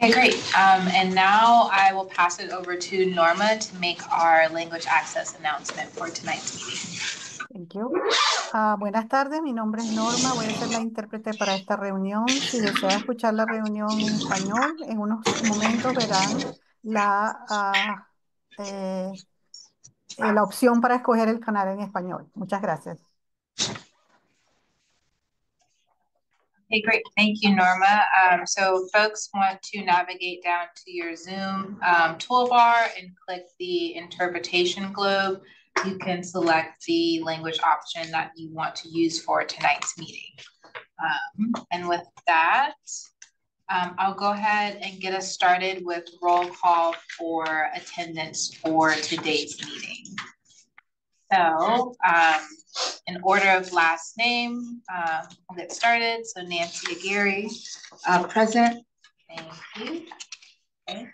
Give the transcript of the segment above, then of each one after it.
Okay, great. And now I will pass it over to Norma to make our language access announcement for tonight's meeting. Thank you. Buenas tardes, mi nombre es Norma, voy a ser la intérprete para esta reunión. Si desea escuchar la reunión en español, en unos momentos verán eh, la opción para escoger el canal en español. Muchas gracias. Okay, great. Thank you, Norma. So folks want to navigate down to your Zoom toolbar and click the interpretation globe. You can select the language option that you want to use for tonight's meeting. And with that, I'll go ahead and get us started with roll call for attendance for today's meeting. So in order of last name, we'll get started. So Nancy Aguirre. Present. Thank you. Okay.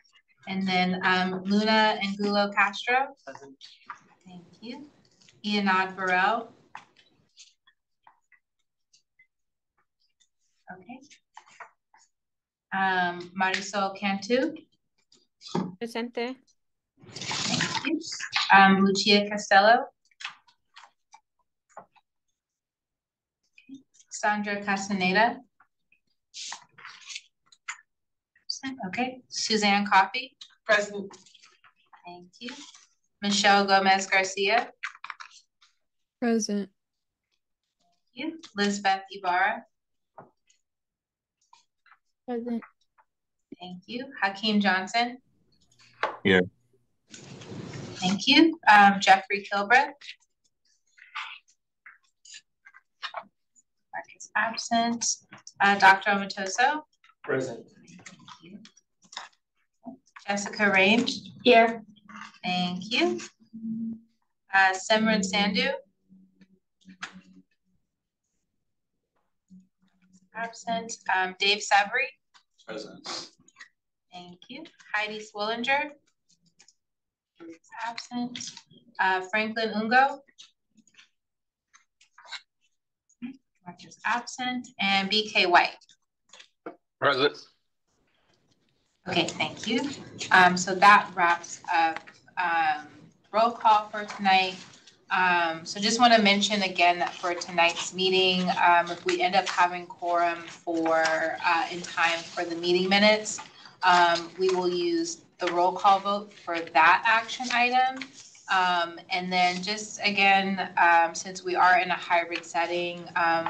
And then Luna Angulo Castro. Present. Thank you. Ianad Burrell. Okay. Marisol Cantu. Presente. Thank you. Lucia Castello. Sandra Castaneda. Okay. Suzanne Coffey. Present. Thank you. Michelle Gomez Garcia. Present. Thank you. Lizbeth Ibarra. Present. Thank you. Hakeem Johnson. Here. Thank you. Jeffrey Kilbreth. Mark is absent. Dr. Omatoso. Present. Thank you. Jessica Range. Here. Thank you. Simran Sandhu. Absent. Dave Savory. Present. Thank you. Heidi Swillinger. Absent. Franklin Ungo. Mark is absent. And BK White. Present. Okay, thank you. So that wraps up roll call for tonight. So just want to mention again that for tonight's meeting, if we end up having quorum for in time for the meeting minutes, we will use the roll call vote for that action item. And then just again, since we are in a hybrid setting,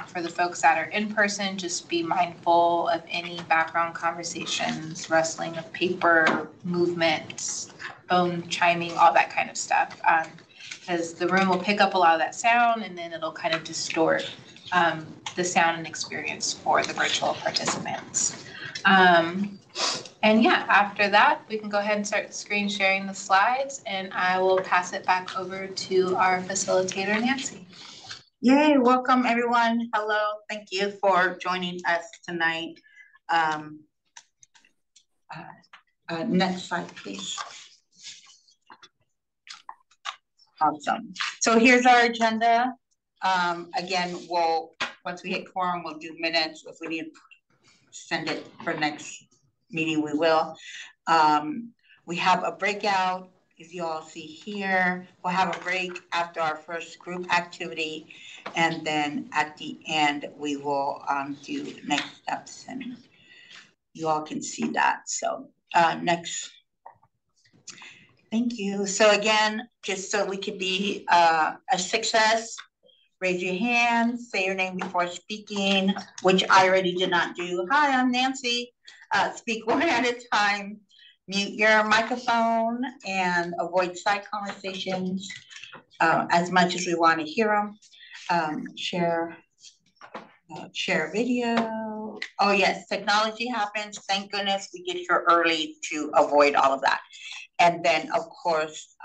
for the folks that are in person, just be mindful of any background conversations, rustling of paper, movements, phone chiming, all that kind of stuff. Because the room will pick up a lot of that sound and then it'll kind of distort the sound and experience for the virtual participants. And yeah, after that, we can go ahead and start screen sharing the slides and I will pass it back over to our facilitator, Nancy. Yay, welcome everyone. Hello, thank you for joining us tonight. Next slide, please. Awesome. So here's our agenda. Again, once we hit quorum, we'll do minutes. If we need to send it for next meeting, we will. We have a breakout, as you all see here. We'll have a break after our first group activity, and then at the end, we will do next steps, and you all can see that. So next. Thank you. So again, just so we could be a success, raise your hand, say your name before speaking, which I already did not do. Hi, I'm Nancy. Speak one at a time, mute your microphone, and avoid side conversations as much as we want to hear them. Share video. Oh yes, technology happens. Thank goodness we get here early to avoid all of that. And then of course,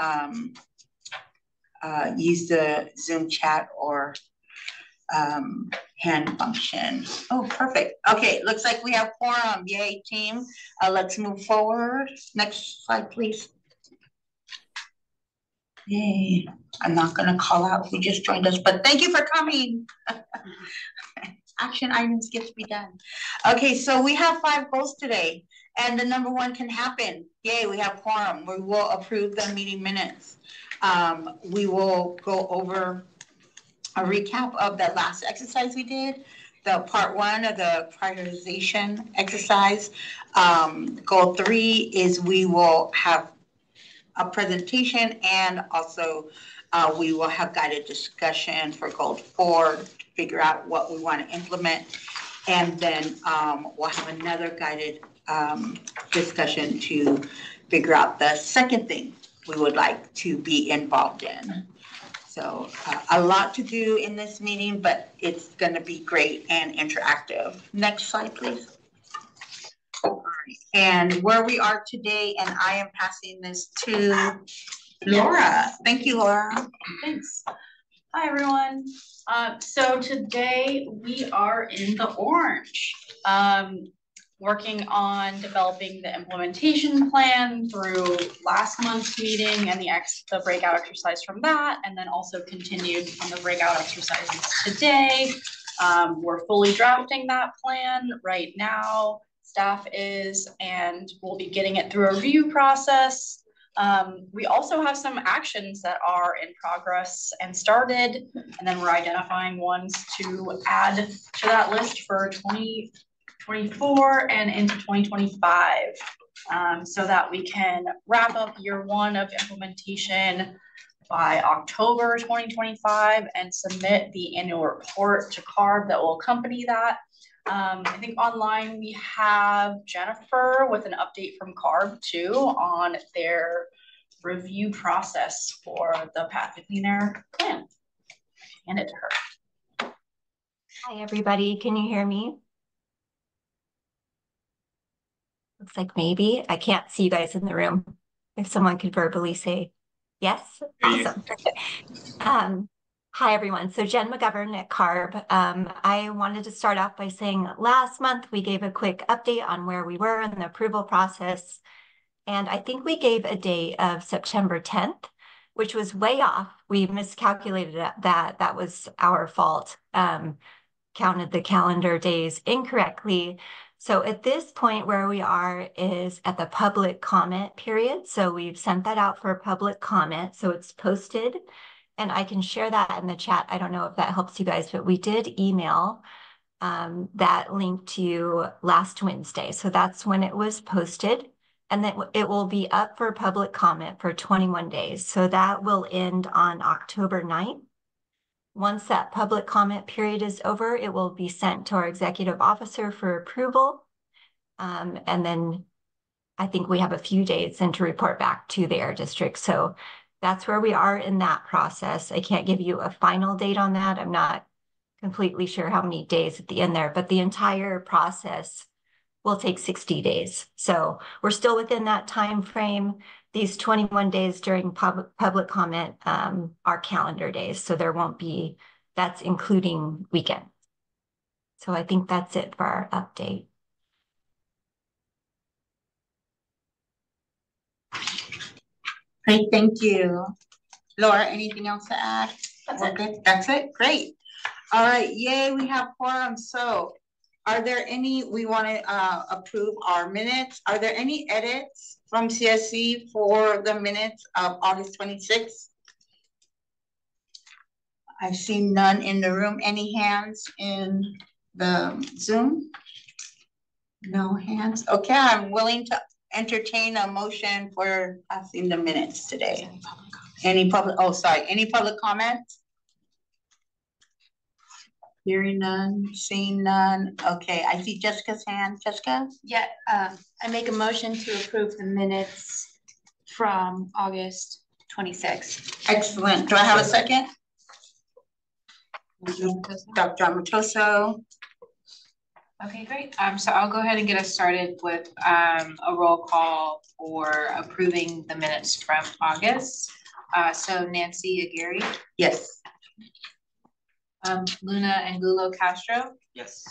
use the Zoom chat or hand function. Oh, perfect. Okay, looks like we have quorum. Yay, team. Let's move forward. Next slide, please. Yay. I'm not going to call out who just joined us, but thank you for coming. action items get to be done. Okay, so we have 5 goals today, and the number 1 can happen. Yay, we have quorum. We will approve the meeting minutes. We will go over a recap of the last exercise we did, the part 1 of the prioritization exercise. Goal 3 is we will have a presentation, and also we will have guided discussion for goal 4 to figure out what we want to implement. And then we'll have another guided discussion to figure out the second thing we would like to be involved in. So a lot to do in this meeting, but it's going to be great and interactive. Next slide, please. All right. And where we are today, and I am passing this to Laura. Thank you, Laura. Thanks. Hi, everyone. So today we are in the orange, working on developing the implementation plan through last month's meeting and the breakout exercise from that, and then also continued on the breakout exercises today. We're fully drafting that plan right now. Staff is, and we'll be getting it through a review process. We also have some actions that are in progress and started, and then we're identifying ones to add to that list for 2024 and into 2025, so that we can wrap up year 1 of implementation by October 2025 and submit the annual report to CARB that will accompany that. I think online we have Jennifer with an update from CARB too on their review process for the Path to Clean Air plan. Hand it to her. Hi, everybody. Can you hear me? Looks like maybe. I can't see you guys in the room. If someone could verbally say yes. Awesome. Hi, everyone. So Jen McGovern at CARB. I wanted to start off by saying last month we gave a quick update on where we were in the approval process. And I think we gave a date of September 10th, which was way off. We miscalculated that. That was our fault. Counted the calendar days incorrectly. So at this point where we are is at the public comment period. So we've sent that out for public comment. So it's posted. And I can share that in the chat. I don't know if that helps you guys, but we did email that link to you last Wednesday. So that's when it was posted. And then it will be up for public comment for 21 days. So that will end on October 9th. Once that public comment period is over, it will be sent to our executive officer for approval. And then I think we have a few days then to report back to the air district. So that's where we are in that process. I can't give you a final date on that. I'm not completely sure how many days at the end there, but the entire process will take 60 days. So we're still within that time frame. These 21 days during public comment are calendar days. So there won't be, that's including weekends. So I think that's it for our update. Great, thank you. Laura, anything else to add? That's it. That's it, great. All right, yay, we have quorum. So are there any, we want to approve our minutes. Are there any edits from CSC for the minutes of August 26th? I've seen none in the room. Any hands in the Zoom? No hands. Okay, I'm willing to entertain a motion for passing the minutes today. Any public, oh, sorry, any public comments? Hearing none, seeing none. Okay, I see Jessica's hand. Jessica? Yeah, I make a motion to approve the minutes from August 26th. Excellent. Do I have a second? Dr. Amatoso. Okay, great. So I'll go ahead and get us started with a roll call for approving the minutes from August. So Nancy Aguirre. Yes. Luna Angulo Castro. Yes.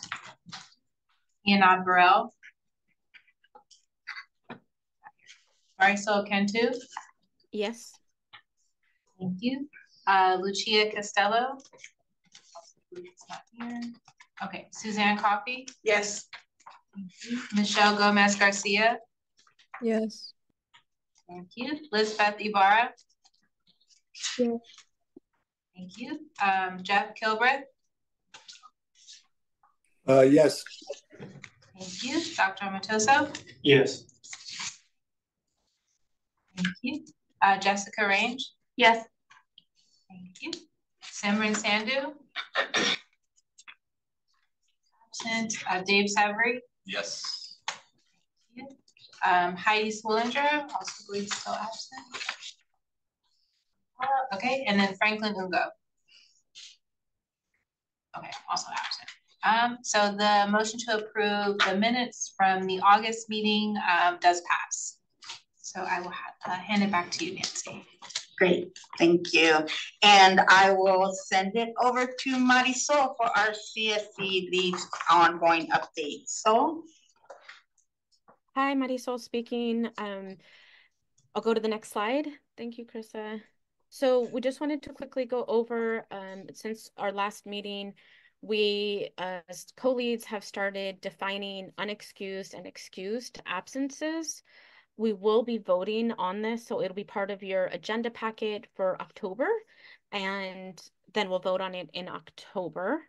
Ianad Burrell. Marisol Cantu. Yes. Thank you. Lucia Costello. Not here. Okay, Suzanne Coffey, Yes. Michelle Gomez Garcia. Yes. Thank you. Lizbeth Ibarra. Yes. Thank you. Jeff Kilbreth. Yes. Thank you. Dr. Matoso. Yes. Thank you. Jessica Range. Yes. Thank you. Simran Sandhu. Absent. Dave Savory. Yes. Thank you. Heidi Swillinger, also believe still absent. Okay, and then Franklin Ungo. Okay, also absent. So the motion to approve the minutes from the August meeting does pass. So I will hand it back to you, Nancy. Great, thank you. And I will send it over to Marisol for our CSC leads ongoing updates. So. Hi, Marisol speaking. I'll go to the next slide. Thank you, Krista. So we just wanted to quickly go over, since our last meeting, we as co-leads have started defining unexcused and excused absences. We will be voting on this, so it'll be part of your agenda packet for October, and then we'll vote on it in October.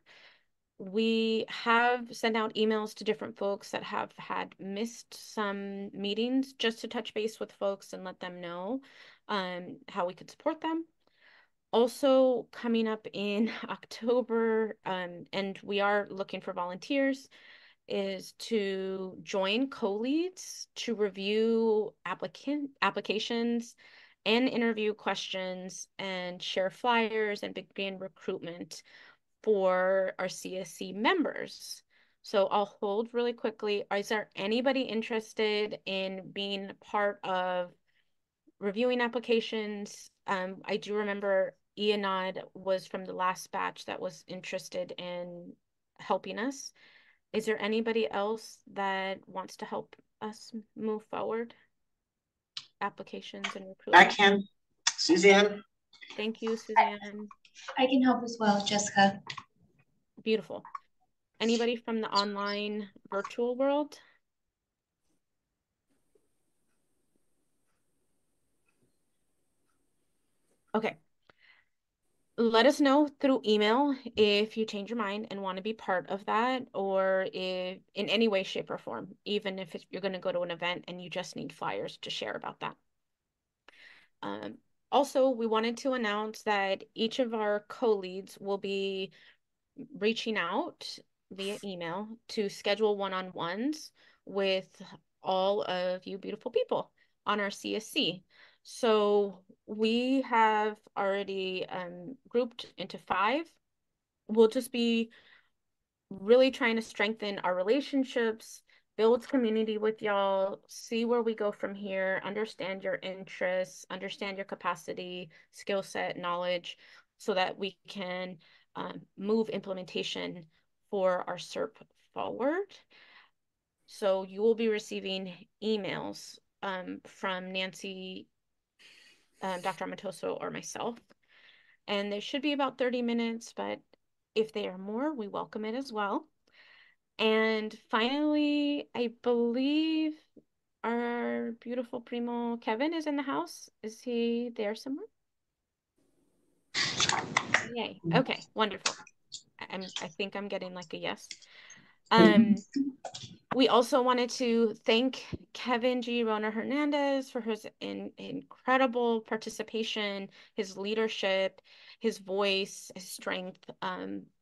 We have sent out emails to different folks that have had missed some meetings just to touch base with folks and let them know how we could support them. Also coming up in October, and we are looking for volunteers, is to join co-leads to review applications and interview questions and share flyers and begin recruitment for our CSC members. So I'll hold really quickly. Is there anybody interested in being part of reviewing applications? I do remember Ianad was from the last batch that was interested in helping us. Is there anybody else that wants to help us move forward? Applications and recruitment? I can. Suzanne. Thank you, Suzanne. I can help as well, Jessica. Beautiful. Anybody from the online virtual world? Okay. Let us know through email if you change your mind and want to be part of that, or if in any way, shape, or form, even if you're going to go to an event and you just need flyers to share about that. Also, we wanted to announce that each of our co-leads will be reaching out via email to schedule one-on-ones with all of you beautiful people on our CSC. So we have already grouped into 5. We'll just be really trying to strengthen our relationships, build community with y'all, see where we go from here, understand your interests, understand your capacity, skill set, knowledge, so that we can move implementation for our SERP forward. So you will be receiving emails from Nancy, Dr. Amatoso, or myself. And there should be about 30 minutes, but if they are more, we welcome it as well. And finally, I believe our beautiful primo Kevin is in the house. Is he there somewhere? Yay. Okay, wonderful. I think I'm getting like a yes. We also wanted to thank Kevin G. Rona Hernandez for his incredible participation, his leadership, his voice, his strength,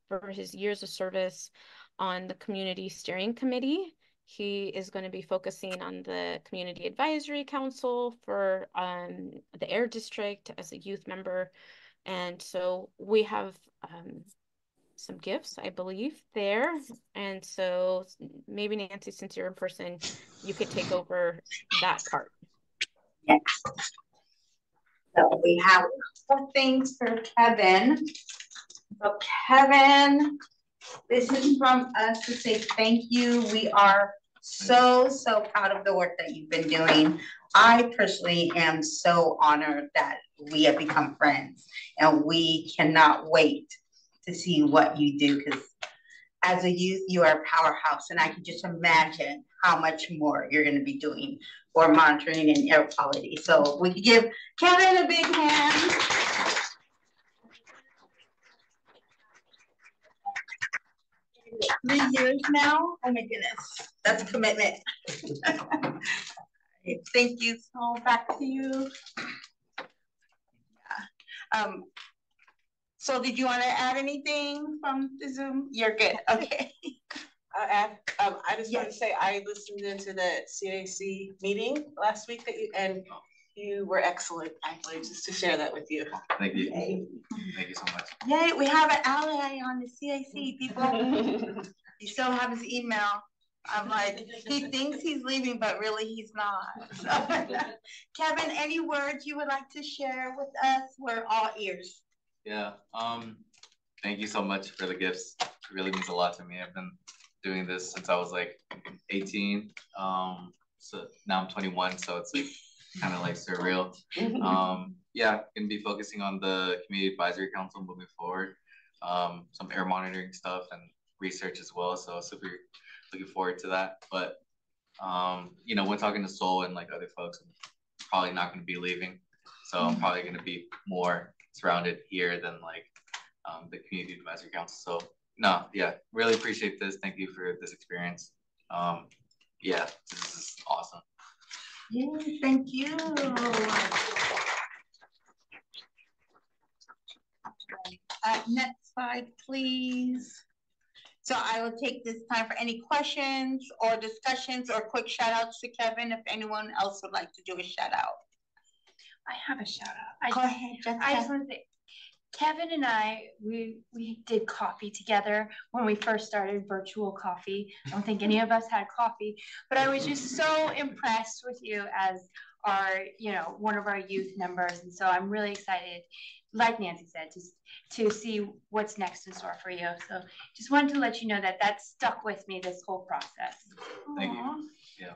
for his years of service on the Community Steering Committee. He is going to be focusing on the Community Advisory Council for the Air District as a youth member. And so we have some gifts, I believe, there. And so maybe Nancy, since you're in person, you could take over that part. Yes. So we have some things for Kevin. So Kevin, this is from us to say thank you. We are so proud of the work that you've been doing. I personally am so honored that we have become friends, and we cannot wait to see what you do, because as a youth, you are a powerhouse, and I can just imagine how much more you're going to be doing for monitoring and air quality. So we can give Kevin a big hand. 3 years now. Oh my goodness, that's a commitment. Thank you. So back to you. Yeah. So did you want to add anything from the Zoom? You're good. Okay. I just want to say I listened into the CAC meeting last week and you were excellent. I wanted just to share that with you. Thank you. Yay. Thank you so much. Yay, we have an ally on the CAC, people. You still have his email. I'm like, he thinks he's leaving, but really he's not. So, Kevin, any words you would like to share with us? We're all ears. Yeah. Thank you so much for the gifts. It really means a lot to me. I've been doing this since I was like 18. So now I'm 21, so it's like kind of like surreal. Yeah, gonna be focusing on the Community Advisory Council moving forward. Some air monitoring stuff and research as well. So super looking forward to that. But you know, when talking to Sol and like other folks, I'm probably not gonna be leaving. So I'm probably gonna be more surrounded here than like the Community Advisory Council. So no, yeah, really appreciate this. Thank you for this experience. Yeah, this is awesome. Yeah, thank you. Next slide, please. So I will take this time for any questions or discussions or quick shout outs to Kevin if anyone else would like to do a shout out. I have a shout out. Go ahead, Jessica. I just want to say, Kevin and I, we did coffee together when we first started virtual coffee. I don't think any of us had coffee, but I was just so impressed with you as our, you know, one of our youth members. And so I'm really excited, like Nancy said, just to see what's next in store for you. So just wanted to let you know that that stuck with me this whole process. Thank you. Yeah.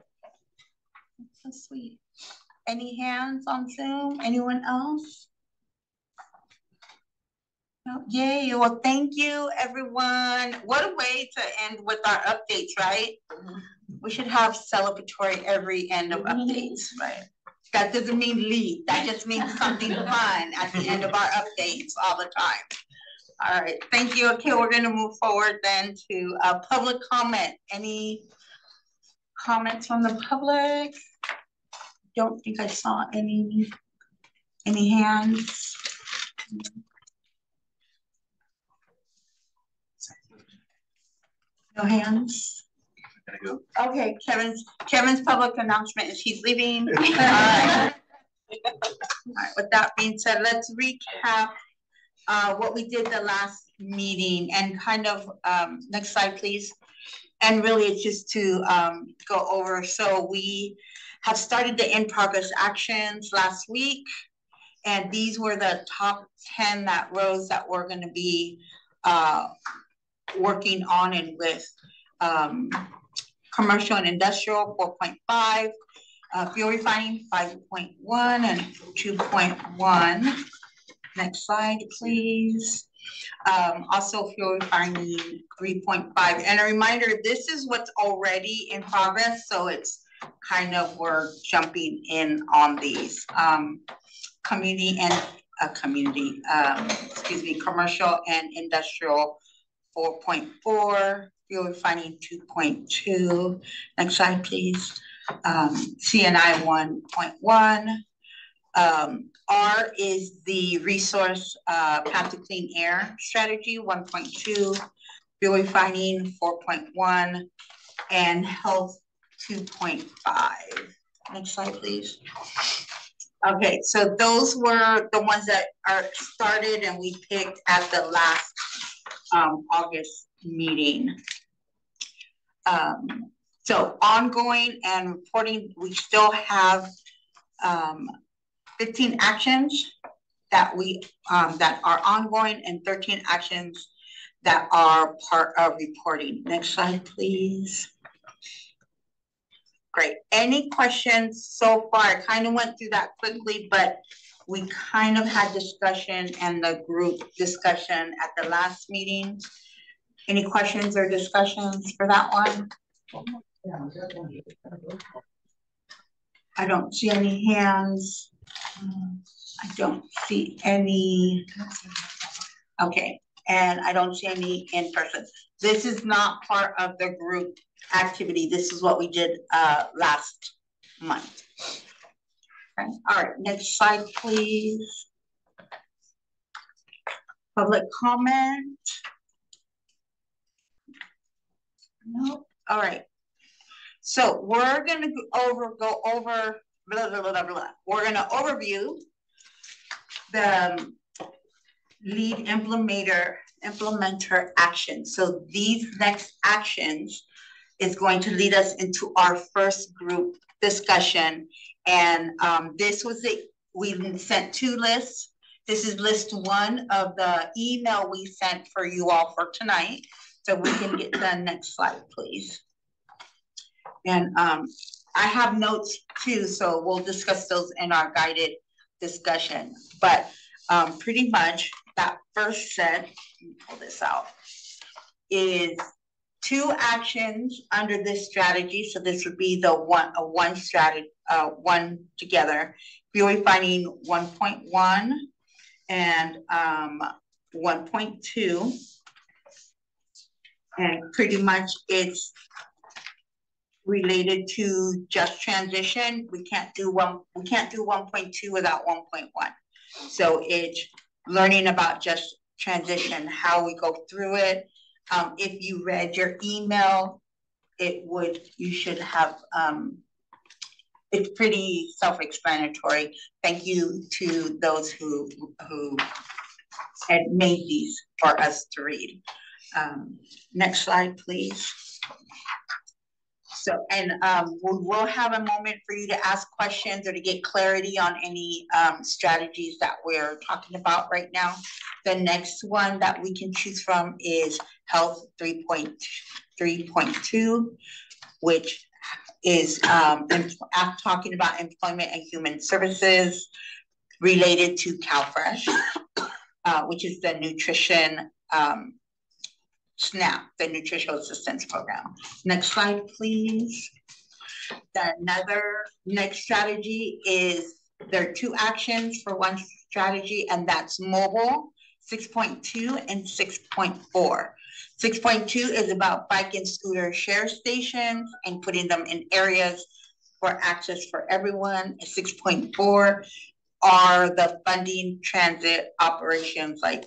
That's so sweet. Any hands on Zoom? Anyone else? No? Yay. Well, thank you, everyone. What a way to end with our updates, right? We should have celebratory every end of updates, right? That doesn't mean leave. That just means something fun at the end of our updates all the time. All right. Thank you. Okay, we're going to move forward then to public comment. Any comments from the public? Don't think I saw any hands. No hands. Okay, Kevin's public announcement is he's leaving. All right. All right. With that being said, let's recap what we did the last meeting and kind of next slide, please. And really, it's just to go over. So we have started the in-progress actions last week, and these were the top 10 rows that we're going to be working on and with. Commercial and industrial 4.5, fuel refining 5.1 and 2.1. Next slide, please. Also fuel refining 3.5. And a reminder, this is what's already in progress, so it's kind of we're jumping in on these. Commercial and industrial 4.4. Fuel refining 2.2. Next slide, please. CNI 1.1. R is the resource path to clean air strategy 1.2. Fuel refining 4.1. And health 2.5. Next slide, please. Okay, so those were the ones that are started and we picked at the last August meeting. So ongoing and reporting, we still have 15 actions that we that are ongoing and 13 actions that are part of reporting. Next slide, please. Great. Any questions so far? I kind of went through that quickly, but we kind of had discussion and the group discussion at the last meeting. Any questions or discussions for that one? I don't see any hands. I don't see any. Okay, and I don't see any in person. This is not part of the group activity. This is what we did last month. Okay. All right, next slide, please. Public comment. No. All right. So we're gonna go over blah, blah, blah, blah. We're gonna overview the lead implementer action. So these next actions is going to lead us into our first group discussion. And this was we sent 2 lists. This is list 1 of the email we sent for you all for tonight. So we can get the next slide, please. And I have notes too, so we'll discuss those in our guided discussion. But pretty much that first set, let me pull this out, is 2 actions under this strategy. So this would be the one strategy, one together. Refining 1.1 and 1.2. And pretty much it's related to just transition. We can't do 1.2 without 1.1. So it's learning about just transition, how we go through it. If you read your email, you should have, it's pretty self-explanatory. Thank you to those who had made these for us to read. Next slide, please. So, and we'll have a moment for you to ask questions or to get clarity on any strategies that we're talking about right now. The next one that we can choose from is Health 3.2, which is talking about employment and human services related to CalFresh, which is the nutrition SNAP, the Nutritional Assistance Program. Next slide, please. Next strategy is, there are 2 actions for one strategy, and that's mobile, 6.2 and 6.4. 6.2 is about bike and scooter share stations and putting them in areas for access for everyone. 6.4 are the funding transit operations, like,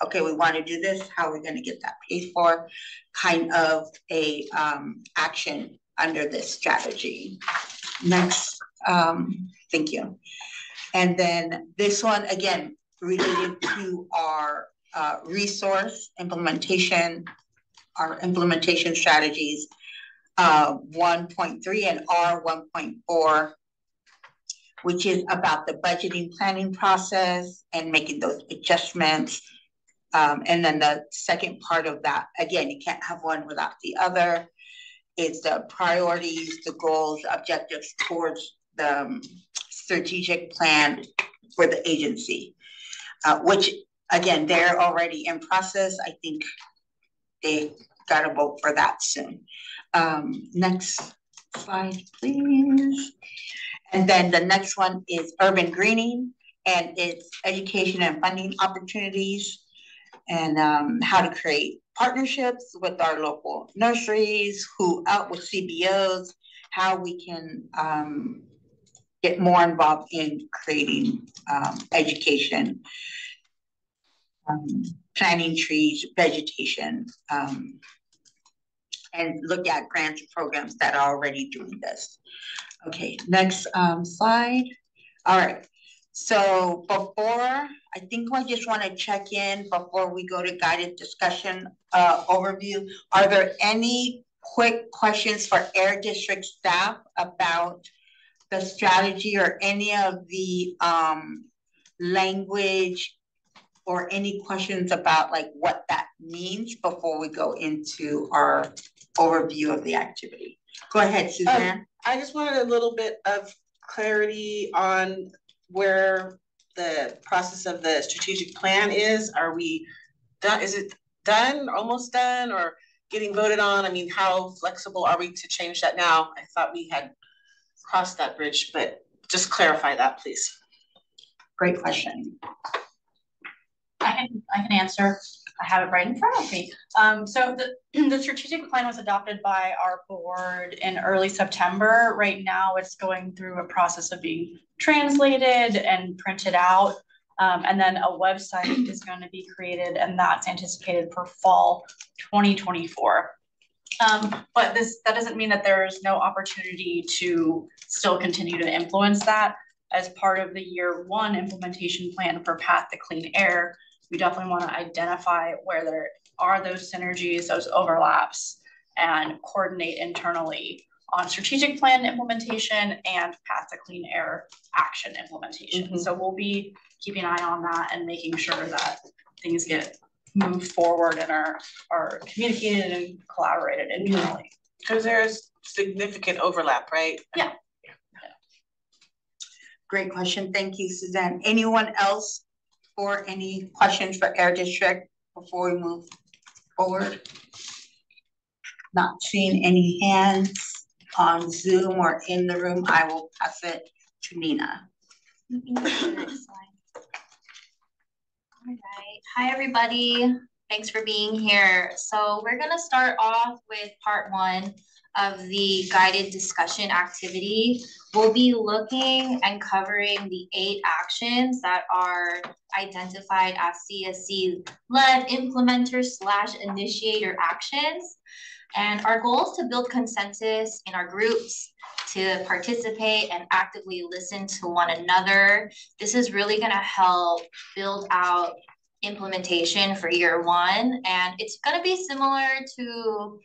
okay, we want to do this, how are we going to get that paid for? Kind of a action under this strategy. Next, thank you. And then this one, again, related to our resource implementation, our implementation strategies, 1.3 and R1.4, which is about the budgeting planning process and making those adjustments. And then the second part of that, again, you can't have one without the other. It's the priorities, the goals, objectives towards the strategic plan for the agency, which, again, they're already in process. I think they got to vote for that soon. Next slide, please. And then the next one is urban greening, and it's education and funding opportunities, and how to create partnerships with our local nurseries, who out with CBOs, how we can get more involved in creating education, planting trees, vegetation, and look at grants and programs that are already doing this. Okay, next slide. All right, so before, I think I just want to check in before we go to guided discussion overview. Are there any quick questions for Air District staff about the strategy or any of the language, or any questions about like what that means before we go into our overview of the activity? Go ahead, Suzanne. I just wanted a little bit of clarity on where the process of the strategic plan is. Are we done? Is it done, almost done, or getting voted on? I mean, how flexible are we to change that now? I thought we had crossed that bridge, but just clarify that, please. Great question. I can answer. I have it right in front of me. So the strategic plan was adopted by our board in early September. Right now, it's going through a process of being translated and printed out. And then a website is going to be created, and that's anticipated for fall 2024. But that doesn't mean that there's no opportunity to still continue to influence that. As part of the year one implementation plan for Path to Clean Air, we definitely want to identify where there are those synergies, those overlaps, and coordinate internally on strategic plan implementation and Path to Clean Air action implementation. Mm-hmm. So we'll be keeping an eye on that and making sure that things get moved forward and are communicated and collaborated internally. Because there's significant overlap, right? Yeah. Great question. Thank you, Suzanne. Anyone else for any questions for Air District before we move forward? Not seeing any hands on Zoom or in the room. I will pass it to Nina. All right. Hi, everybody. Thanks for being here. So we're going to start off with part one of the guided discussion activity. We'll be looking and covering the 8 actions that are identified as CSC-led implementer/initiator actions. And our goal is to build consensus in our groups, to participate and actively listen to one another. This is really going to help build out implementation for year one. And it's going to be similar to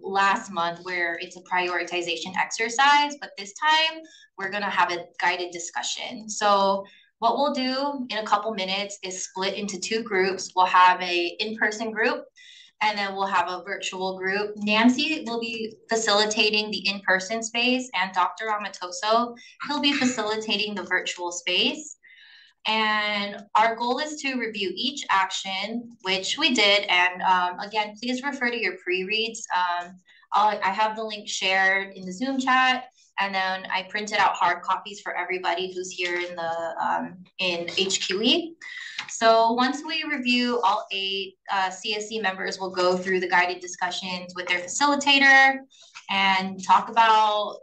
last month, where it's a prioritization exercise, but this time we're going to have a guided discussion. So what we'll do in a couple minutes is split into 2 groups. We'll have a in-person group, and then we'll have a virtual group. Nancy will be facilitating the in-person space, and Dr. Amatoso, he'll be facilitating the virtual space. And our goal is to review each action, which we did. And again, please refer to your pre-reads. I have the link shared in the Zoom chat, and then I printed out hard copies for everybody who's here in the in HQE. So once we review all 8, CSC members will go through the guided discussions with their facilitator and talk about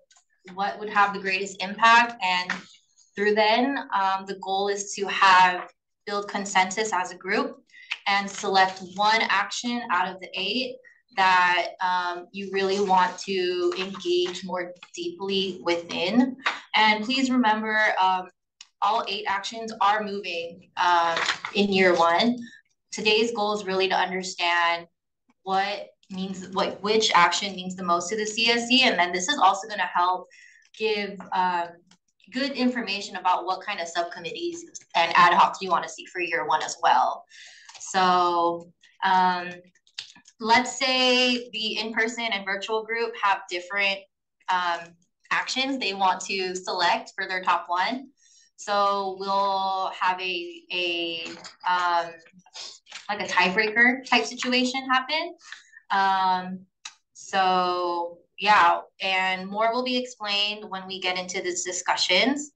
what would have the greatest impact. And through then, the goal is to build consensus as a group and select one action out of the 8 that you really want to engage more deeply within. And please remember, all 8 actions are moving in year one. Today's goal is really to understand which action means the most to the CSC. And then this is also going to help give good information about what kind of subcommittees and ad hocs you want to see for year one as well. So let's say the in-person and virtual group have different actions they want to select for their top one. So we'll have like a tiebreaker type situation happen. So yeah, and more will be explained when we get into these discussions.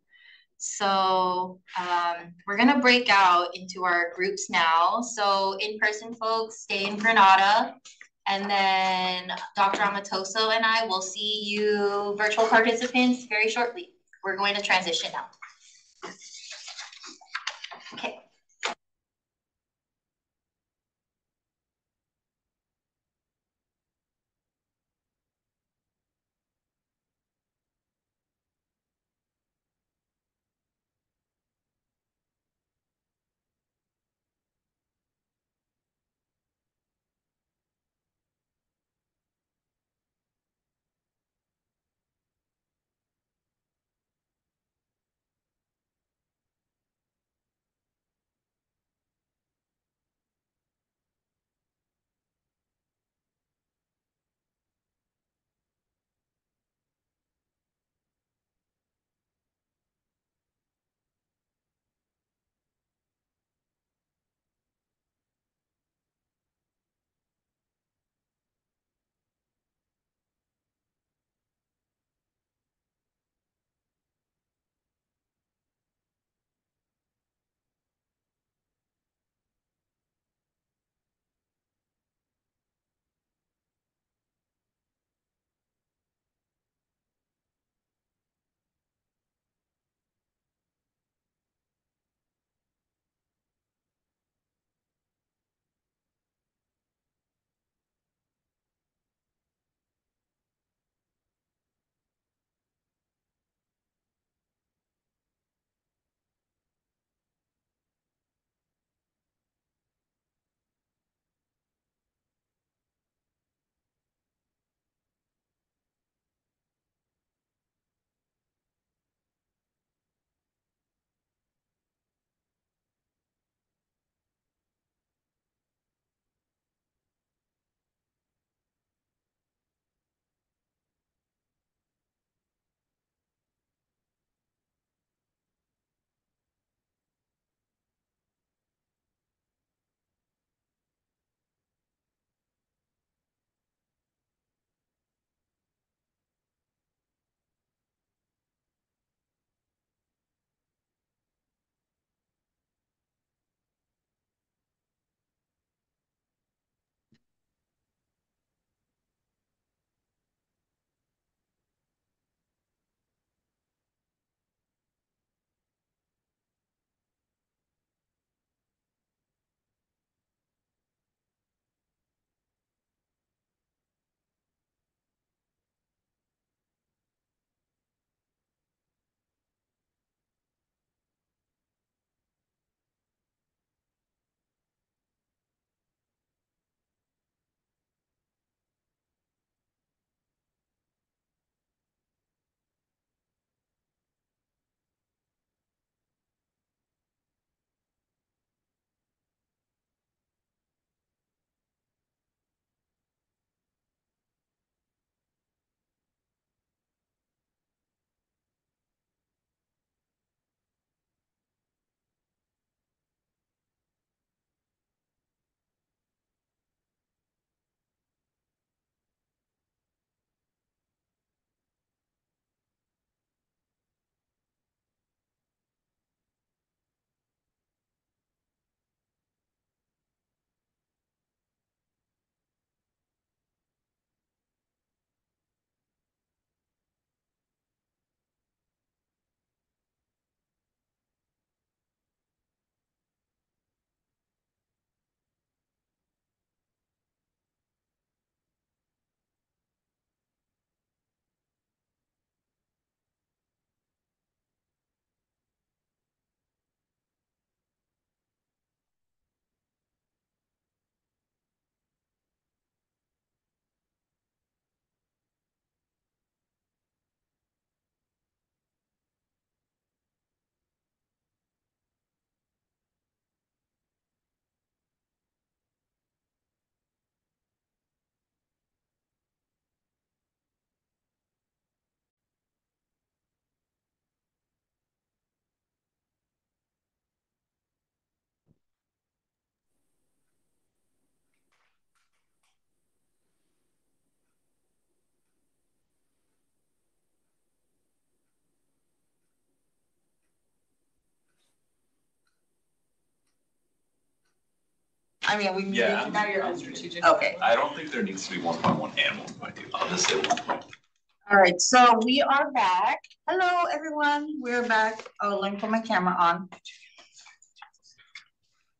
So we're gonna break out into our groups now. So in-person folks, stay in Granada. And then Dr. Amatoso and I will see you virtual participants very shortly. We're going to transition now. Okay. I mean, we Yeah, now you're I'm strategic. Okay. I don't think there needs to be 1.1 and 1.2. I'll just say 1.2. All right, so we are back. Hello, everyone. We're back. Oh, let me put my camera on.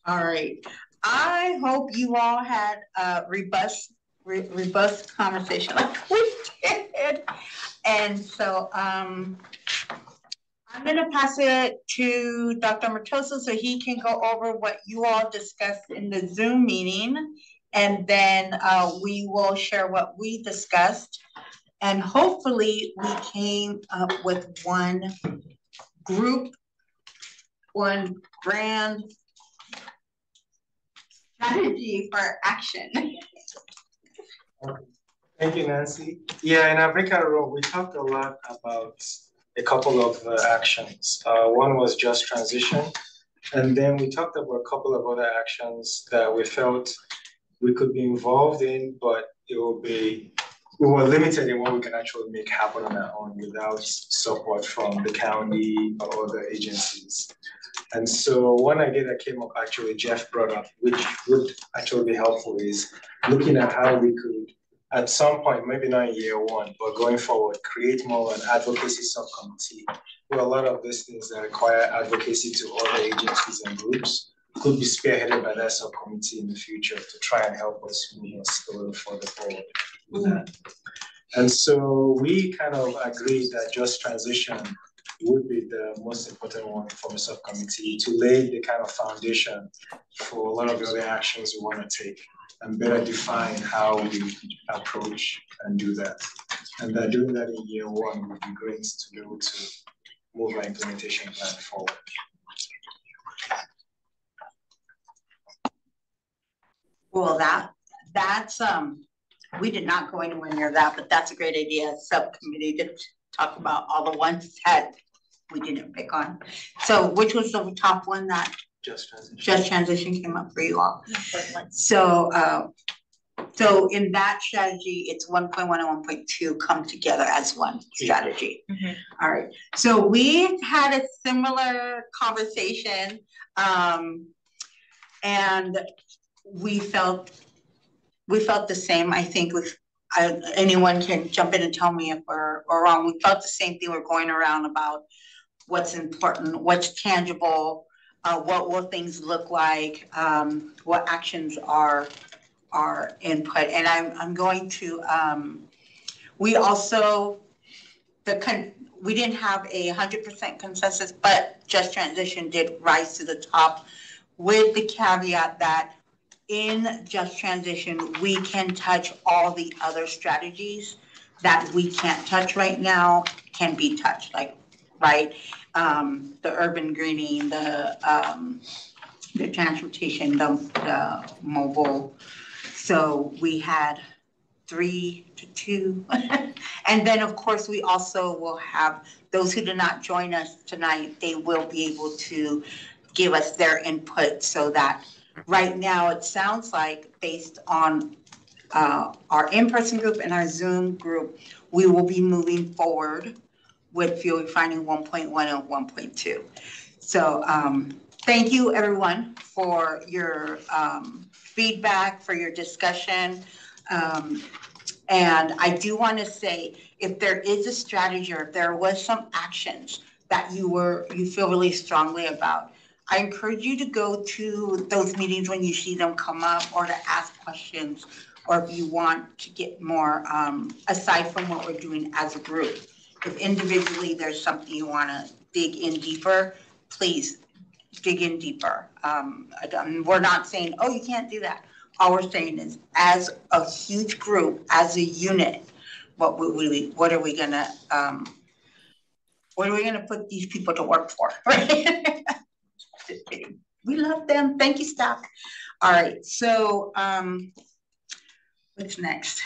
All right. I hope you all had a robust conversation like we did. And so I'm gonna pass it to Dr. Matoso so he can go over what you all discussed in the Zoom meeting. And then we will share what we discussed. And hopefully we came up with one group, one grand strategy for action. Thank you, Nancy. Yeah, in Africa Row, we talked a lot about a couple of actions. One was just transition. And then we talked about a couple of other actions that we felt we could be involved in, but we were limited in what we can actually make happen on our own without support from the county or other agencies. And so one idea that came up, actually Jeff brought up, which would actually be helpful, is looking at how we could, at some point, maybe not in year one, but going forward, create more of an advocacy subcommittee where a lot of these things that require advocacy to other agencies and groups could be spearheaded by that subcommittee in the future to try and help us move us a little further forward with that. And so we kind of agreed that just transition would be the most important one for the subcommittee to lay the kind of foundation for a lot of the other actions we want to take and better define how we approach and do that. And that doing that in year one would be great to be able to move our implementation plan forward. Well, that's we did not go anywhere near that, but that's a great idea. Subcommittee to talk about all the ones that we didn't pick on. So which was the top one that just transition? Just transition came up for you all. So so in that strategy, it's 1.1 and 1.2 come together as one strategy. Mm-hmm. All right. So we had a similar conversation, and we felt the same. I think anyone can jump in and tell me if we're wrong. We felt the same thing. We're going around about what's important, what's tangible, what will things look like, what actions are input. And I'm going to, we also, we didn't have a 100% consensus, but just transition did rise to the top with the caveat that in just transition, we can touch all the other strategies that we can't touch right now can be touched, like, right? The urban greening, the transportation, the mobile. So we had 3 to 2. And then of course we also will have those who did not join us tonight, they will be able to give us their input so that right now it sounds like based on our in-person group and our Zoom group, we will be moving forward with fuel refining 1.1 and 1.2. So thank you everyone for your feedback, for your discussion. And I do want to say, if there is a strategy or if there was some actions that you feel really strongly about, I encourage you to go to those meetings when you see them come up, or to ask questions, or if you want to get more, aside from what we're doing as a group. If individually there's something you want to dig in deeper, please dig in deeper. We're not saying, oh, you can't do that. All we're saying is, as a huge group, as a unit, what are we gonna put these people to work for? Right? We love them. Thank you, staff. All right. So what's next?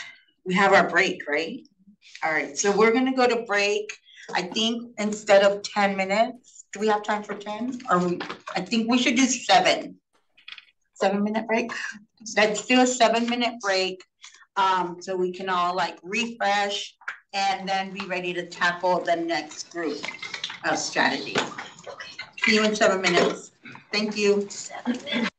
We have our break, right? All right. So we're gonna go to break. I think instead of 10 minutes, do we have time for 10? I think we should do 7. 7-minute break. Let's do a 7-minute break, so we can all like refresh and then be ready to tackle the next group of strategy. See you in 7 minutes. Thank you. 7 minutes.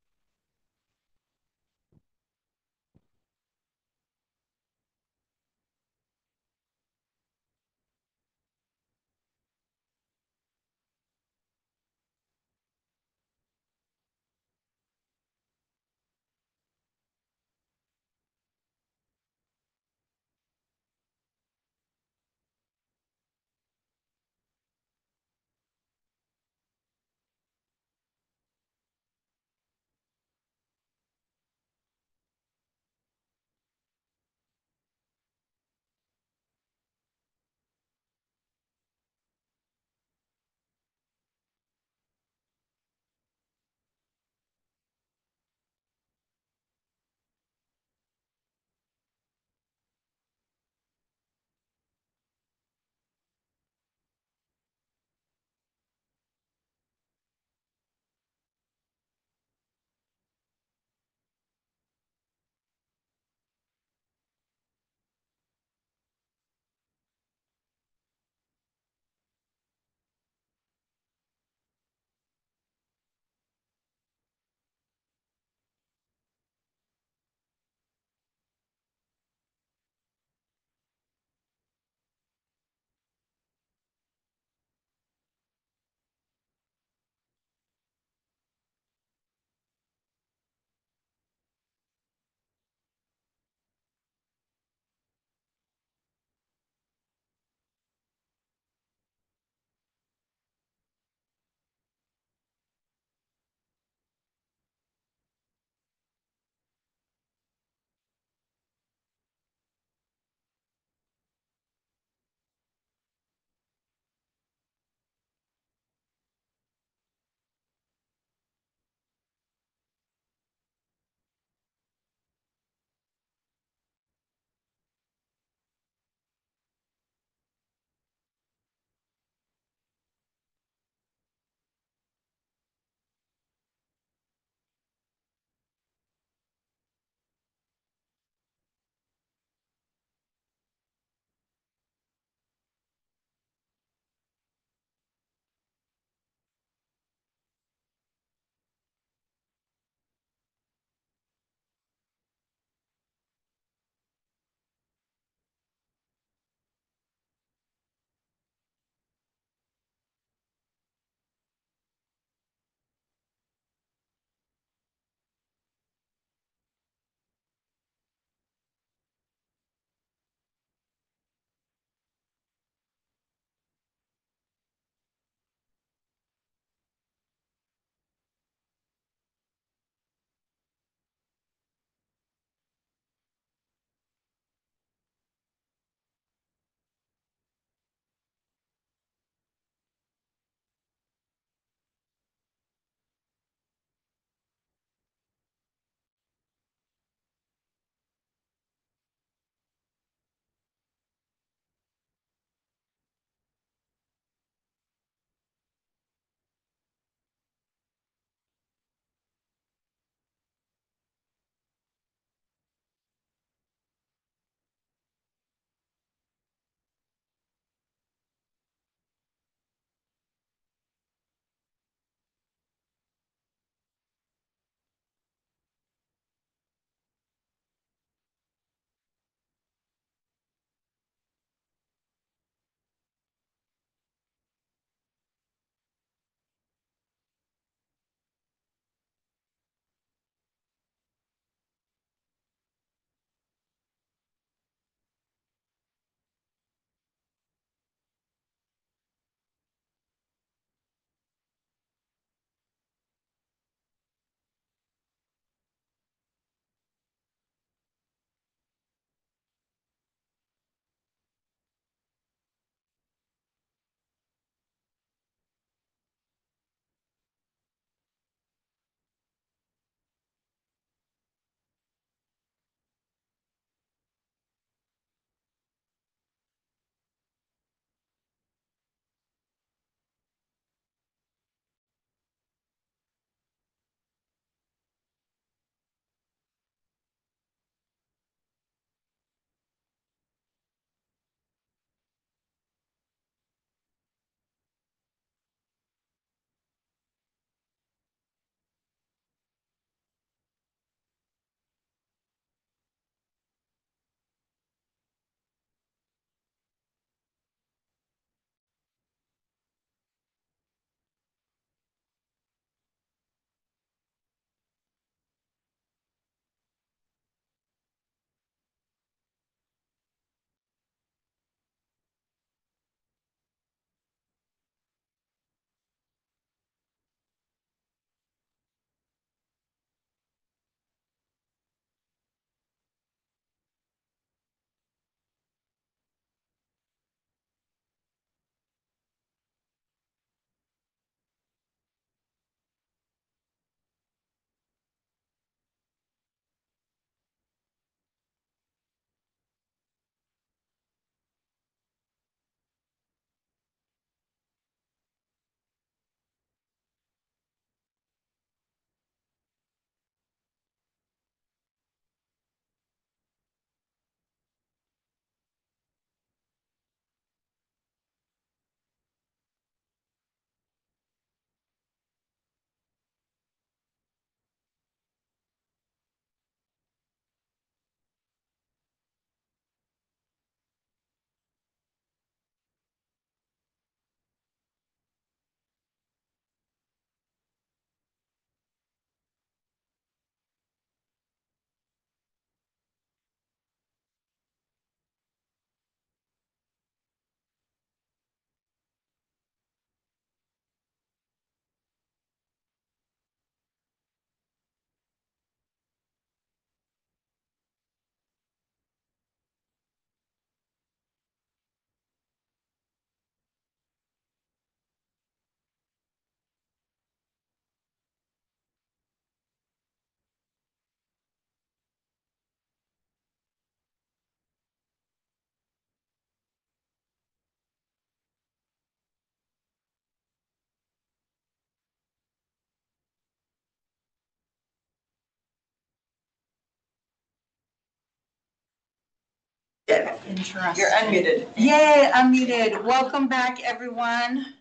Yeah. Interesting. You're unmuted. Yay, unmuted. Welcome back, everyone.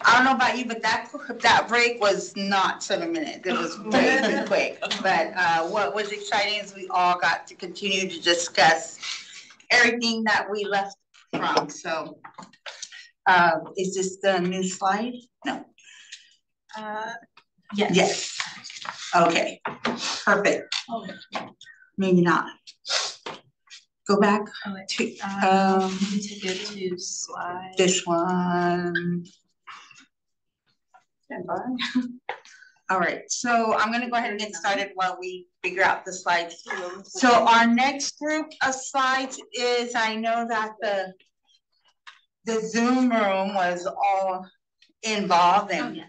I don't know about you, but that break was not 7 minutes. It was way too quick. But what was exciting is we all got to continue to discuss everything that we left from. So is this the new slide? No. Yes. Yes. Okay. Perfect. Maybe not. Go back to to go to slide. This one. Stand by. All right, so I'm gonna go ahead and get started while we figure out the slides. So our next group of slides is, I know that the Zoom room was all involved and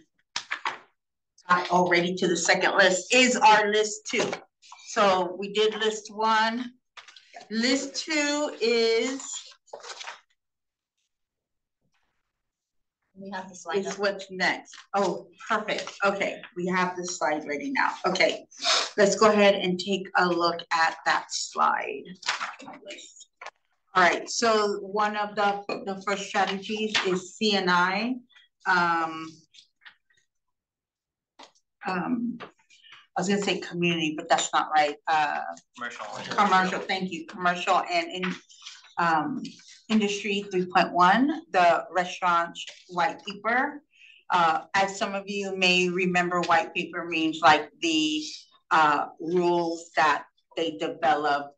got already to the second list is our list 2. So we did list 1. List 2 is we have the slide. Is what's next. Oh, perfect. Okay, we have the slide ready now. Okay, let's go ahead and take a look at that slide. All right, so one of the first strategies is CNI. I was gonna say community, but that's not right. Commercial, thank you. Commercial and in Industry 3.1, the restaurant white paper. As some of you may remember, white paper means like the rules that they develop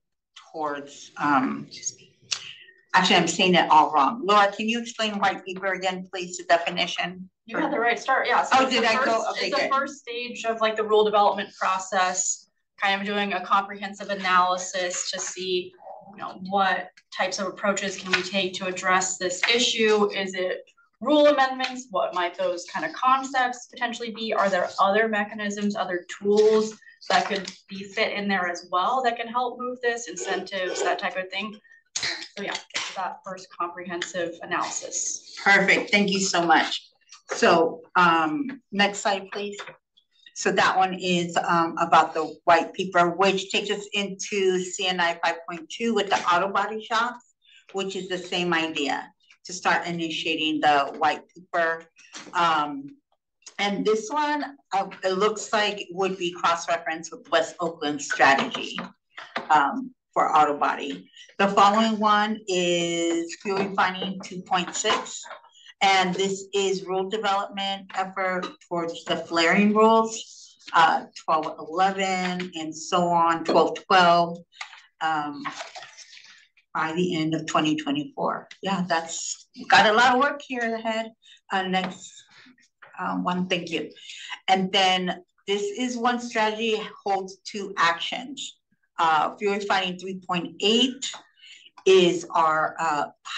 towards, actually I'm saying it all wrong. Laura, can you explain white paper again, please, the definition? You had the right start, yeah. So did I go? Okay, it's the first stage of like the rule development process, kind of doing a comprehensive analysis to see, what types of approaches can we take to address this issue? Is it rule amendments? What might those kind of concepts potentially be? Are there other mechanisms, other tools that could be fit in there as well that can help move this, incentives, that type of thing? So yeah, it's that first comprehensive analysis. Perfect, thank you so much. So next slide, please. So that one is about the white paper, which takes us into CNI 5.2 with the auto body shops, which is the same idea to start initiating the white paper. And this one, it looks like it would be cross-referenced with West Oakland's strategy for auto body. The following one is fuel refining 2.6. And this is rule development effort towards the flaring rules, 1211 and so on, 1212, by the end of 2024. Yeah, that's got a lot of work here ahead. Next one, thank you. And then this is one strategy holds 2 actions. Fuel refining 3.8 is our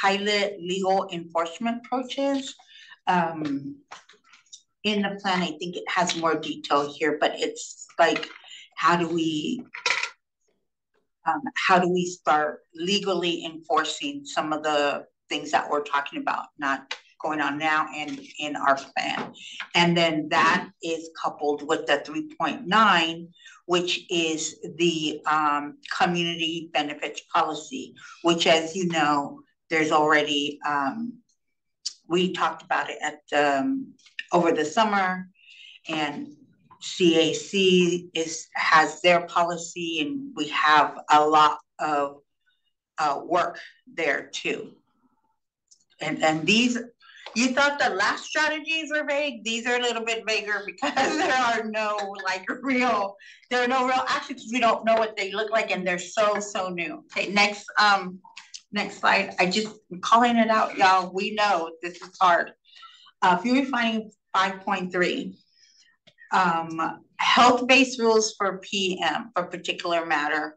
pilot legal enforcement approaches. In the plan, I think it has more detail here, but it's like, how do we start legally enforcing some of the things that we're talking about, not going on now and in our plan. And then that is coupled with the 3.9, which is the community benefits policy, which, as you know, there's already, we talked about it at over the summer, and CAC has their policy, and we have a lot of work there too. And these, you thought the last strategies were vague. These are a little bit vaguer because there are no real actions. We don't know what they look like, and they're so new. Okay, next slide. I'm calling it out, y'all. We know this is hard. Fuel refining 5.3. Health-based rules for PM, for particular matter.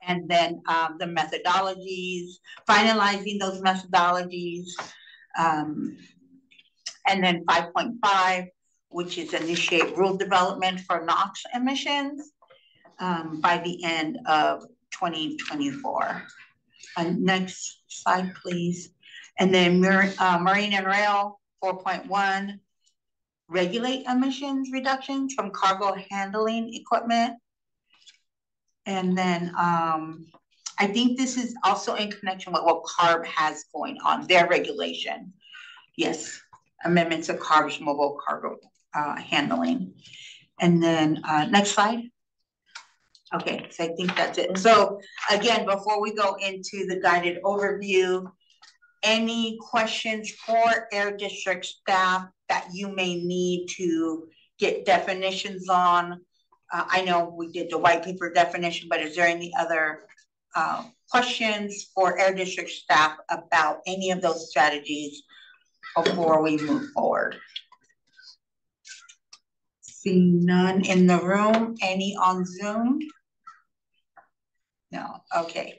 And then the methodologies, finalizing those methodologies. And then 5.5, which is initiate rule development for NOx emissions by the end of 2024. Next slide, please. And then marine and rail 4.1, regulate emissions reductions from cargo handling equipment. And then I think this is also in connection with what CARB has going on, their regulation. Yes, amendments to CARB's mobile cargo handling. And then next slide. Okay, so I think that's it. So again, before we go into the guided overview, any questions for Air District staff that you may need to get definitions on? I know we did the white paper definition, but is there any other questions for Air District staff about any of those strategies before we move forward? Seeing none in the room, any on Zoom? No, okay.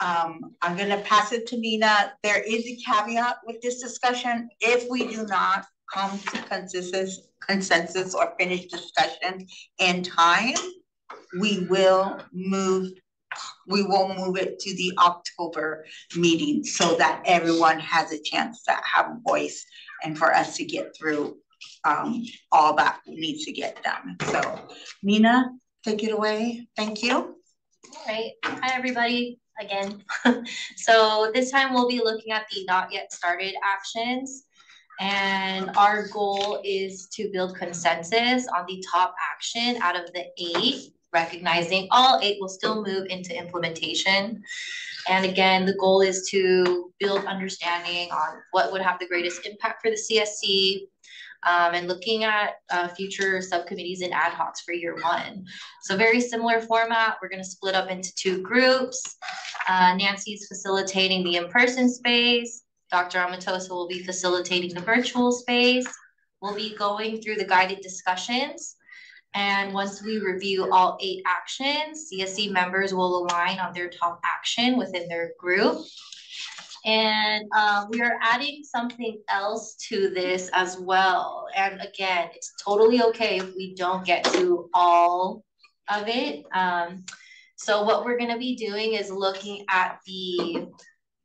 I'm gonna pass it to Nina. There is a caveat with this discussion. If we do not come to consensus or finish discussion in time, we will move it to the October meeting so that everyone has a chance to have a voice and for us to get through all that needs to get done. So Nina, take it away. Thank you. All right. Hi, everybody. Again. So this time we'll be looking at the not yet started actions. And our goal is to build consensus on the top action out of the 8, recognizing all 8 will still move into implementation. And again, the goal is to build understanding on what would have the greatest impact for the CSC, and looking at future subcommittees and ad hocs for year 1. So very similar format. We're gonna split up into 2 groups. Nancy's facilitating the in-person space. Dr. Amatosa will be facilitating the virtual space. We'll be going through the guided discussions. And once we review all 8 actions, CSC members will align on their top action within their group. And we are adding something else to this as well. And again, it's totally okay if we don't get to all of it. So what we're gonna be doing is looking at the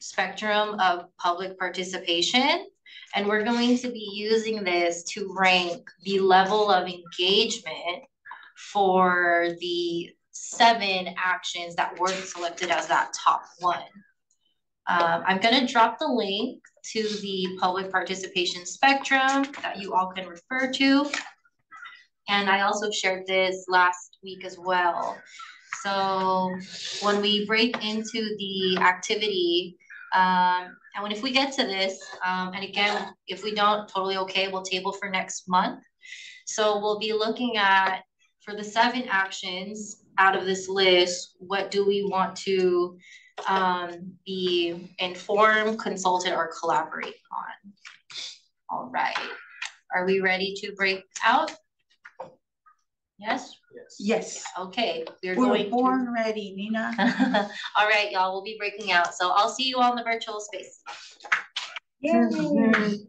spectrum of public participation. And we're going to be using this to rank the level of engagement for the 7 actions that were selected as that top 1. I'm gonna drop the link to the public participation spectrum that you all can refer to. And I also shared this last week as well. So when we break into the activity, if we get to this, and again, if we don't, totally okay, we'll table for next month. So we'll be looking at, for the 7 actions out of this list, what do we want to be informed, consulted, or collaborate on? All right, are we ready to break out? Yes? Yes. Okay, we're born ready, Nina. All right, y'all, we'll be breaking out. So I'll see you all in the virtual space. Yay.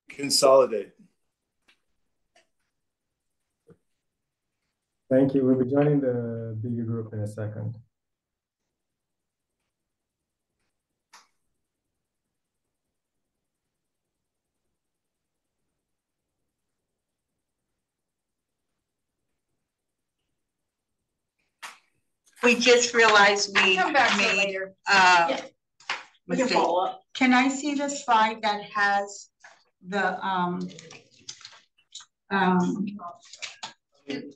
Consolidate. Thank you. We'll be joining the bigger group in a second. We just realized we Come back made later. Yeah. We can follow up. Can I see the slide that has the Am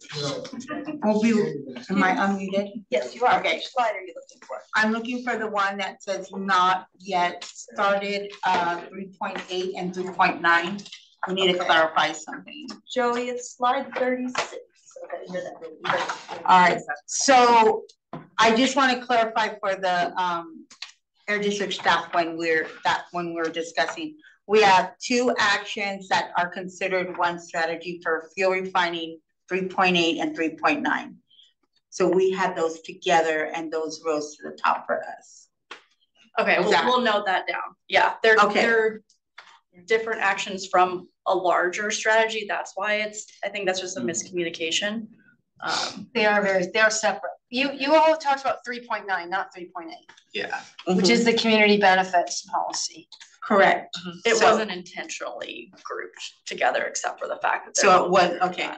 I unmuted? Yes, you are. Okay. Which slide are you looking for? I'm looking for the one that says not yet started, 3.8 and 3.9. We need to clarify something. Joey, it's slide 36. All right, so I just want to clarify for the Air District staff when we're discussing. We have two actions that are considered one strategy for fuel refining, 3.8 and 3.9. So we had those together and those rose to the top for us. Okay, we'll note that down. Yeah, they're different actions from a larger strategy. That's why I think that's just a miscommunication. They're separate. You all talked about 3.9, not 3.8. Yeah. Which is the community benefits policy. Correct. It wasn't intentionally grouped together, except for the fact that so it was okay.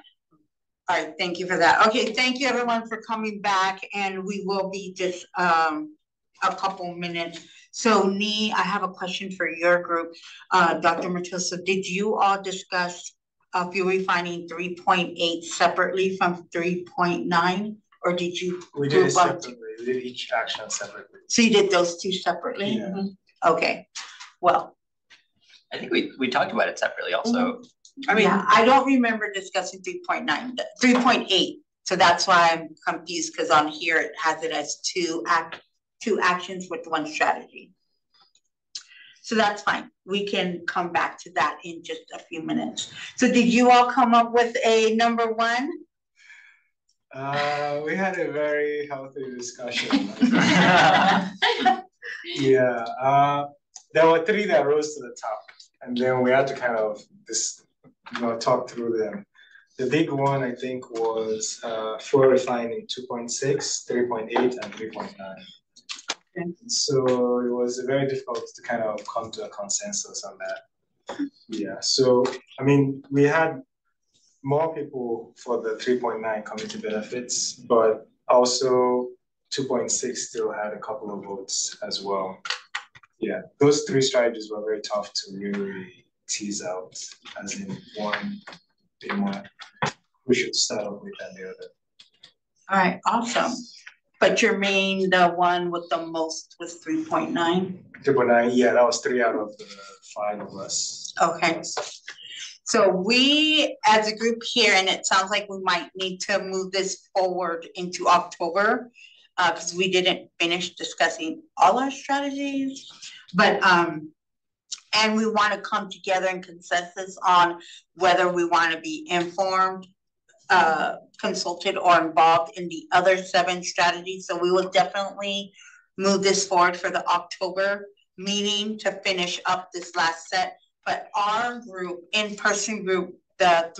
All right, thank you for that. Okay, thank you everyone for coming back, and we will be just a couple minutes. So Nee, I have a question for your group. Dr. Matoso, did you all discuss fuel refining 3.8 separately from 3.9, or did you? We did it separately. We did each action separately. So you did those two separately? Yeah. Okay. Well, I think we talked about it separately also. I mean, yeah, I don't remember discussing 3.9, 3.8. So that's why I'm confused, because on here it has it as two actions with one strategy. So that's fine. We can come back to that in just a few minutes. So did you all come up with a number one? We had a very healthy discussion. Yeah, there were three that rose to the top, and then we had to kind of talk through them. The big one, I think, was fuel refining 2.6, 3.8, and 3.9. Okay. So it was very difficult to kind of come to a consensus on that. Yeah, so I mean, we had more people for the 3.9 community benefits, but also 2.6 still had a couple of votes as well. Yeah, those three strategies were very tough to really tease out, as in one being one we should start off with than the other. All right, awesome. But Jermaine, the one with the most was 3.9? 3.9, yeah, that was 3 out of the 5 of us. Okay. So we, as a group here, and it sounds like we might need to move this forward into October, because we didn't finish discussing all our strategies, but and we want to come together in consensus on whether we want to be informed, consulted, or involved in the other 7 strategies. So we will definitely move this forward for the October meeting to finish up this last set. But our group, in-person group, the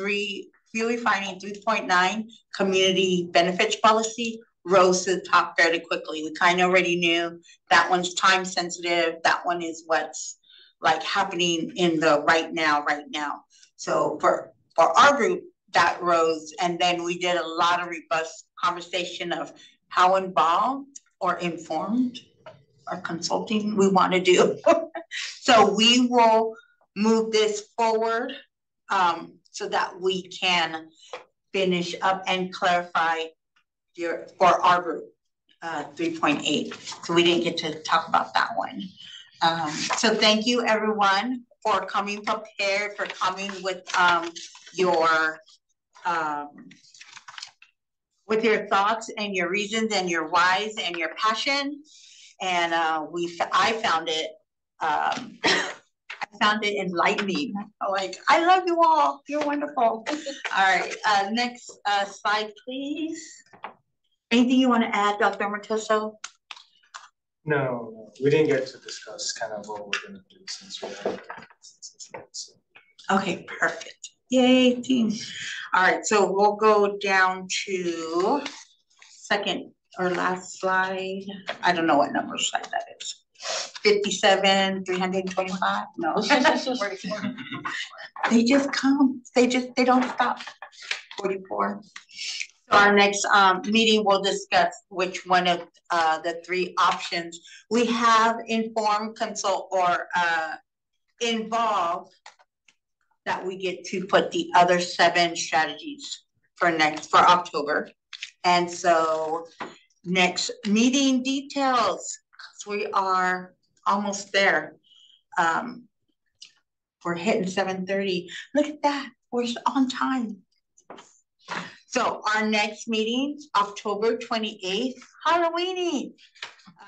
fuel refining 3.9 community benefits policy rose to the top fairly quickly. We kind of already knew that one's time sensitive. That one is what's like happening in the right now. So for our group, that rose, and then we did a lot of robust conversation of how involved or informed or consulting we want to do. So we will move this forward so that we can finish up and clarify for our group 3.8. So we didn't get to talk about that one. So thank you everyone for coming prepared, for coming with your thoughts and your reasons and your whys and your passion. And I found it enlightening. Like, I love you all. You're wonderful. All right, next slide, please. Anything you want to add, Dr. Matoso? No, we didn't get to discuss kind of what we're going to do since we have so. Okay, perfect. Yay, team. All right, so we'll go down to second or last slide. I don't know what number slide that is. 57, 325? No. They just come. They don't stop. 44. So our next meeting will discuss which one of the 3 options we have informed, consult, or involve, that we get to put the other 7 strategies for October. And so next meeting details, so we are almost there. We're hitting 7:30. Look at that, we're on time. So our next meeting, October 28th, Halloweeny,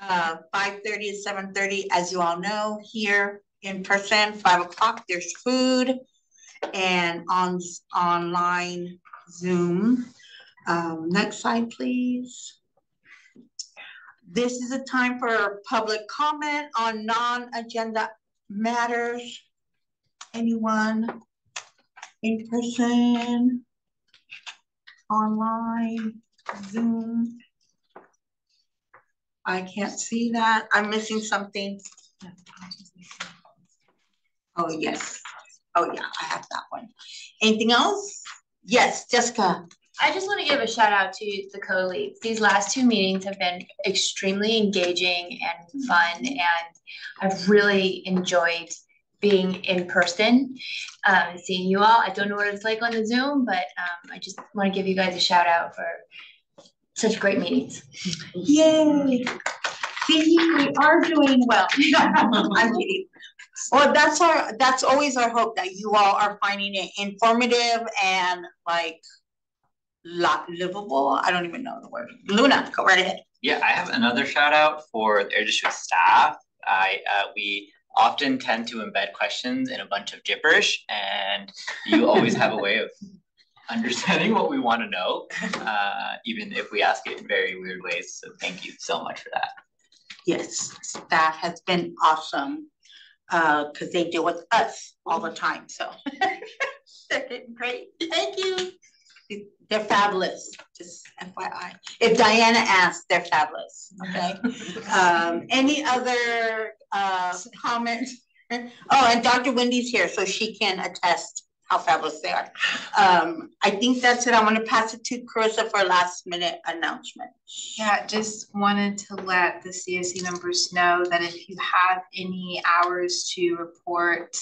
5:30 to 7:30, as you all know, here in person, 5 o'clock, there's food, and online Zoom. Next slide, please. This is a time for public comment on non-agenda matters. Anyone in person, online, Zoom? I can't see that. I'm missing something. Oh, yes. Oh, yeah, I have that one. Anything else? Yes, Jessica. I just want to give a shout out to the co-leads. These last 2 meetings have been extremely engaging and fun, and I've really enjoyed being in person, seeing you all. I don't know what it's like on the Zoom, but I just want to give you guys a shout out for such great meetings. Yay. See, we are doing well. I'm kidding. Well, that's always our hope, that you all are finding it informative and like livable. I don't even know the word. Luna, go right ahead. Yeah, I have another shout out for the Air District staff. We often tend to embed questions in a bunch of gibberish, and you always have a way of understanding what we want to know, even if we ask it in very weird ways. So thank you so much for that. Yes, staff has been awesome, because they deal with us all the time. So they're getting great. Thank you. They're fabulous, just FYI. If Diana asks, they're fabulous, okay? Any other comments? Oh, and Dr. Wendy's here, so she can attest how fabulous they are. I think that's it. I want to pass it to Carissa for a last minute announcement. Yeah, just wanted to let the CSC members know that if you have any hours to report,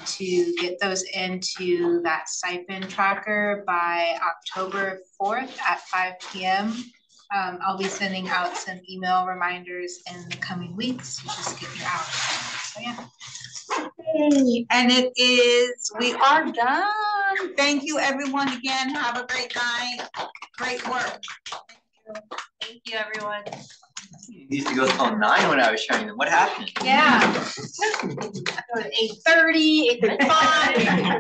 to get those into that stipend tracker by October 4th at 5 p.m. I'll be sending out some email reminders in the coming weeks to just get your hours. So yeah. Okay. And we are done. Thank you everyone again. Have a great night. Great work. Thank you, everyone. You used to go till 9 when I was showing them. What happened? Yeah. 8:30, 8:35.